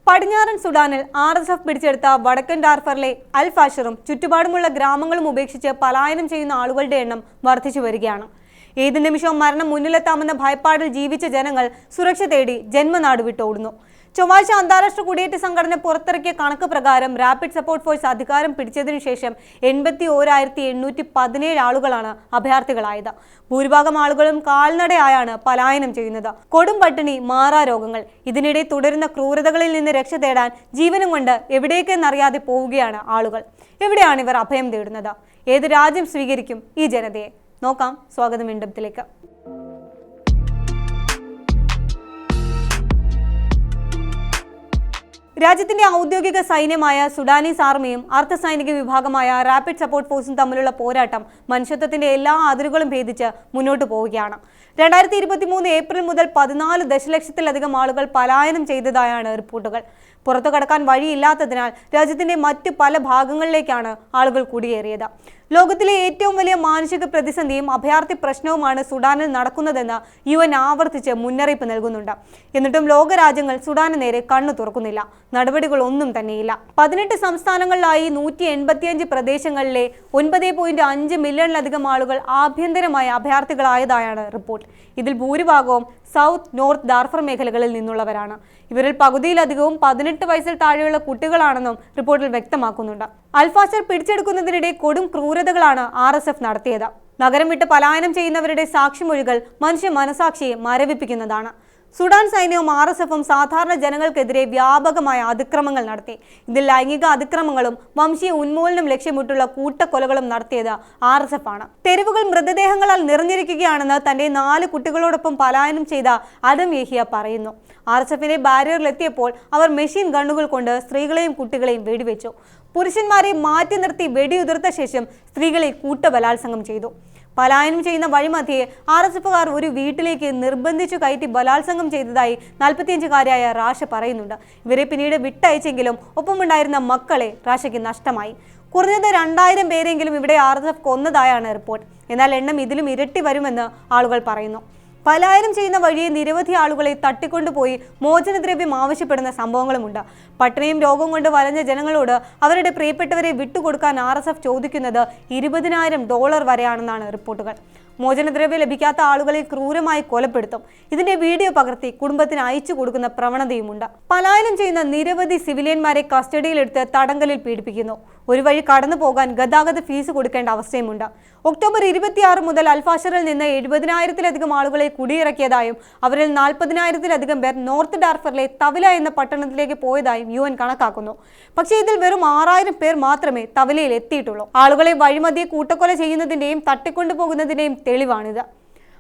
പടിഞ്ഞാറൻ സുഡാനിൽ RSF പിടിച്ചെടുത്ത വടക്കൻ ഡാർഫറിലെ അൽ ഫാഷറും ചുറ്റുപാടുമുള്ള ഗ്രാമങ്ങളും ഉപേക്ഷിച്ച് പലായനം ചെയ്യുന്ന ആളുകളുടെ എണ്ണം വർദ്ധിച്ചു വരികയാണ്. ഏത് നിമിഷവും മരണം മുന്നിലെത്താമെന്ന ഭയപ്പാടിൽ ജീവിച്ച ജനങ്ങൾ സുരക്ഷ തേടി ജന്മനാട് വിട്ടോടുന്നു. ചൊവ്വാഴ്ച അന്താരാഷ്ട്ര കുടിയേറ്റ സംഘടന പുറത്തിറക്കിയ കണക്ക് പ്രകാരം റാപ്പിഡ് സപ്പോർട്ട് ഫോഴ്സ് അധികാരം പിടിച്ചതിനു ശേഷം 81,817 ആളുകളാണ് അഭയാർത്ഥികളായത്. ഭൂരിഭാഗം ആളുകളും കാൽനടയായാണ് പലായനം ചെയ്യുന്നത്. കൊടും പട്ടിണി, മാറാരോഗങ്ങൾ, ഇതിനിടെ തുടരുന്ന ക്രൂരതകളിൽ നിന്ന് രക്ഷ തേടാൻ ജീവനും കൊണ്ട് എവിടേക്കെന്നറിയാതെ പോവുകയാണ് ആളുകൾ. എവിടെയാണ് ഇവർ അഭയം തേടുന്നത്? ഏത് രാജ്യം സ്വീകരിക്കും ഈ ജനതയെ? നോക്കാം. സ്വാഗതം ഇൻഡെപ്തിലേക്ക്. രാജ്യത്തിന്റെ ഔദ്യോഗിക സൈന്യമായ സുഡാനീസ് ആർമിയും അർദ്ധ സൈനിക വിഭാഗമായ റാപ്പിഡ് സപ്പോർട്ട് ഫോഴ്സും തമ്മിലുള്ള പോരാട്ടം മനുഷ്യത്വത്തിന്റെ എല്ലാ അതിരുകളും ഭേദിച്ച് മുന്നോട്ട് പോവുകയാണ്. 2023 ഏപ്രിൽ മുതൽ 14 ദശലക്ഷത്തിലധികം ആളുകൾ പലായനം ചെയ്തതായാണ് റിപ്പോർട്ടുകൾ. പുറത്തു കടക്കാൻ വഴിയില്ലാത്തതിനാൽ രാജ്യത്തിന്റെ മറ്റ് പല ഭാഗങ്ങളിലേക്കാണ് ആളുകൾ കുടിയേറിയത്. ലോകത്തിലെ ഏറ്റവും വലിയ മാനുഷിക പ്രതിസന്ധിയും അഭയാർത്ഥി പ്രശ്നവുമാണ് സുഡാനിൽ നടക്കുന്നതെന്ന് UN ആവർത്തിച്ച് മുന്നറിയിപ്പ് നൽകുന്നുണ്ട്. എന്നിട്ടും ലോകരാജ്യങ്ങൾ സുഡാന് നേരെ കണ്ണു തുറക്കുന്നില്ല. നടപടികളൊന്നും തന്നെയില്ല. 18 സംസ്ഥാനങ്ങളിലായി 185 പ്രദേശങ്ങളിലെ 9.5 മില്യണിലധികം ആളുകൾ ആഭ്യന്തരമായ അഭയാർത്ഥികളായതായാണ് റിപ്പോർട്ട്. ഇതിൽ ഭൂരിഭാഗവും സൗത്ത്, നോർത്ത് ഡാർഫർ മേഖലകളിൽ നിന്നുള്ളവരാണ്. ഇവരിൽ പകുതിയിലധികവും 18 വയസ്സിൽ താഴെയുള്ള കുട്ടികളാണെന്നും റിപ്പോർട്ടിൽ വ്യക്തമാക്കുന്നുണ്ട്. അൽഫാഷർ പിടിച്ചെടുക്കുന്നതിനിടെ കൊടും ക്രൂരതകളാണ് RSF നടത്തിയത്. നഗരം വിട്ട് പലായനം ചെയ്യുന്നവരുടെ സാക്ഷിമൊഴികൾ മനുഷ്യ മനസാക്ഷിയെ മരവിപ്പിക്കുന്നതാണ്. സുഡാൻ സൈന്യവും RSFും സാധാരണ ജനങ്ങൾക്കെതിരെ വ്യാപകമായ അതിക്രമങ്ങൾ നടത്തി. ഇതിൽ ലൈംഗിക അതിക്രമങ്ങളും വംശീയ ഉന്മൂലനം ലക്ഷ്യമിട്ടുള്ള കൂട്ടക്കൊലകളും നടത്തിയത് RSF ആണ്. തെരുവുകൾ മൃതദേഹങ്ങളാൽ നിറഞ്ഞിരിക്കുകയാണെന്ന് തന്റെ 4 കുട്ടികളോടൊപ്പം പലായനം ചെയ്ത അദം യഹിയ പറയുന്നു. RSFിന്റെ ബാരിയറിലെത്തിയപ്പോൾ അവർ മെഷീൻ ഗണ്ണുകൾ കൊണ്ട് സ്ത്രീകളെയും കുട്ടികളെയും വെടിവെച്ചു. പുരുഷന്മാരെ മാറ്റി നിർത്തി വെടിയുതിർത്ത ശേഷം സ്ത്രീകളെ കൂട്ടബലാത്സംഗം ചെയ്തു. പലായനം ചെയ്യുന്ന വഴിമധ്യേ RSFുകാർ ഒരു വീട്ടിലേക്ക് നിർബന്ധിച്ചു കയറ്റി ബലാത്സംഗം ചെയ്തതായി 45-കാരിയായ റാഷ പറയുന്നുണ്ട്. ഇവരെ പിന്നീട് വിട്ടയച്ചെങ്കിലും ഒപ്പമുണ്ടായിരുന്ന മക്കളെ റാഷയ്ക്ക് നഷ്ടമായി. കുറഞ്ഞത് 2000 പേരെങ്കിലും ഇവിടെ RSF കൊന്നതായാണ് റിപ്പോർട്ട്. എന്നാൽ എണ്ണം ഇതിലും ഇരട്ടി വരുമെന്ന് ആളുകൾ പറയുന്നു. പലായനം ചെയ്യുന്ന വഴിയെ നിരവധി ആളുകളെ തട്ടിക്കൊണ്ടുപോയി മോചനദ്രവ്യം ആവശ്യപ്പെടുന്ന സംഭവങ്ങളുമുണ്ട്. പട്ടിണിയും രോഗവും കൊണ്ട് വലഞ്ഞ ജനങ്ങളോട് അവരുടെ പ്രിയപ്പെട്ടവരെ വിട്ടുകൊടുക്കാൻ RSF ചോദിക്കുന്നത് $20,000 വരെയാണെന്നാണ് റിപ്പോർട്ടുകൾ. മോചനദ്രവ്യം ലഭിക്കാത്ത ആളുകളെ ക്രൂരമായി കൊലപ്പെടുത്തും. ഇതിന്റെ വീഡിയോ പകർത്തി കുടുംബത്തിന് അയച്ചു കൊടുക്കുന്ന പ്രവണതയുമുണ്ട്. പലായനം ചെയ്യുന്ന നിരവധി സിവിലിയന്മാരെ കസ്റ്റഡിയിലെടുത്ത് തടങ്കലിൽ പീഡിപ്പിക്കുന്നു. ഒരു വഴി കടന്നു പോകാൻ ഗതാഗത ഫീസ് കൊടുക്കേണ്ട അവസ്ഥയുമുണ്ട്. ഒക്ടോബർ 26 മുതൽ അൽഫാഷറിൽ നിന്ന് 70,000-ലധികം ആളുകളെ കുടിയിറക്കിയതായും അവരിൽ 40,000-ലധികം പേർ നോർത്ത് ഡാർഫറിലെ തവില എന്ന പട്ടണത്തിലേക്ക് പോയതായും UN കണക്കാക്കുന്നു. പക്ഷേ ഇതിൽ വെറും 6,000 പേർ മാത്രമേ തവിലയിൽ എത്തിയിട്ടുള്ളൂ. ആളുകളെ വഴിമധ്യേ കൂട്ടക്കൊല ചെയ്യുന്നതിന്റെയും തട്ടിക്കൊണ്ടുപോകുന്നതിന്റെയും തെളിവാണിത്.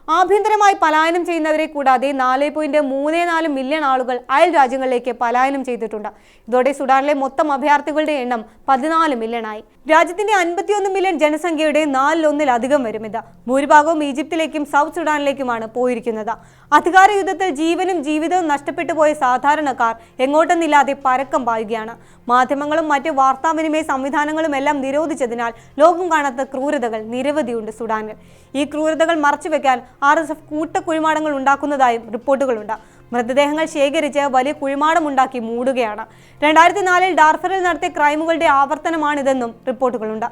ആഭ്യന്തരമായി പലായനം ചെയ്യുന്നവരെ കൂടാതെ 4.34 മില്യൺ ആളുകൾ അയൽ രാജ്യങ്ങളിലേക്ക് പലായനം ചെയ്തിട്ടുണ്ട്. ഇതോടെ സുഡാനിലെ മൊത്തം അഭയാർത്ഥികളുടെ എണ്ണം 14 മില്യണായി. രാജ്യത്തിന്റെ 51 മില്യൺ ജനസംഖ്യയുടെ 4/1 വരും ഇത്. ഭൂരിഭാഗവും ഈജിപ്തിലേക്കും സൗത്ത് സുഡാനിലേക്കുമാണ് പോയിരിക്കുന്നത്. അധികാര യുദ്ധത്തിൽ ജീവനും ജീവിതവും നഷ്ടപ്പെട്ടു പോയ സാധാരണക്കാർ എങ്ങോട്ടെന്നില്ലാതെ പരക്കം പായുകയാണ്. മാധ്യമങ്ങളും മറ്റ് വാർത്താവിനിമയ സംവിധാനങ്ങളും എല്ലാം നിരോധിച്ചതിനാൽ ലോകം കാണാത്ത ക്രൂരതകൾ നിരവധിയുണ്ട് സുഡാനിൽ. ഈ ക്രൂരതകൾ മറച്ചുവെക്കാൻ RSF കൂട്ടക്കുഴിമാടങ്ങൾ ഉണ്ടാക്കുന്നതായും റിപ്പോർട്ടുകളുണ്ട്. മൃതദേഹങ്ങൾ ശേഖരിച്ച് വലിയ കുഴിമാടമുണ്ടാക്കി മൂടുകയാണ്. 2004 ഡാർഫറിൽ നടത്തിയ ക്രൈമുകളുടെ ആവർത്തനമാണിതെന്നും റിപ്പോർട്ടുകളുണ്ട്.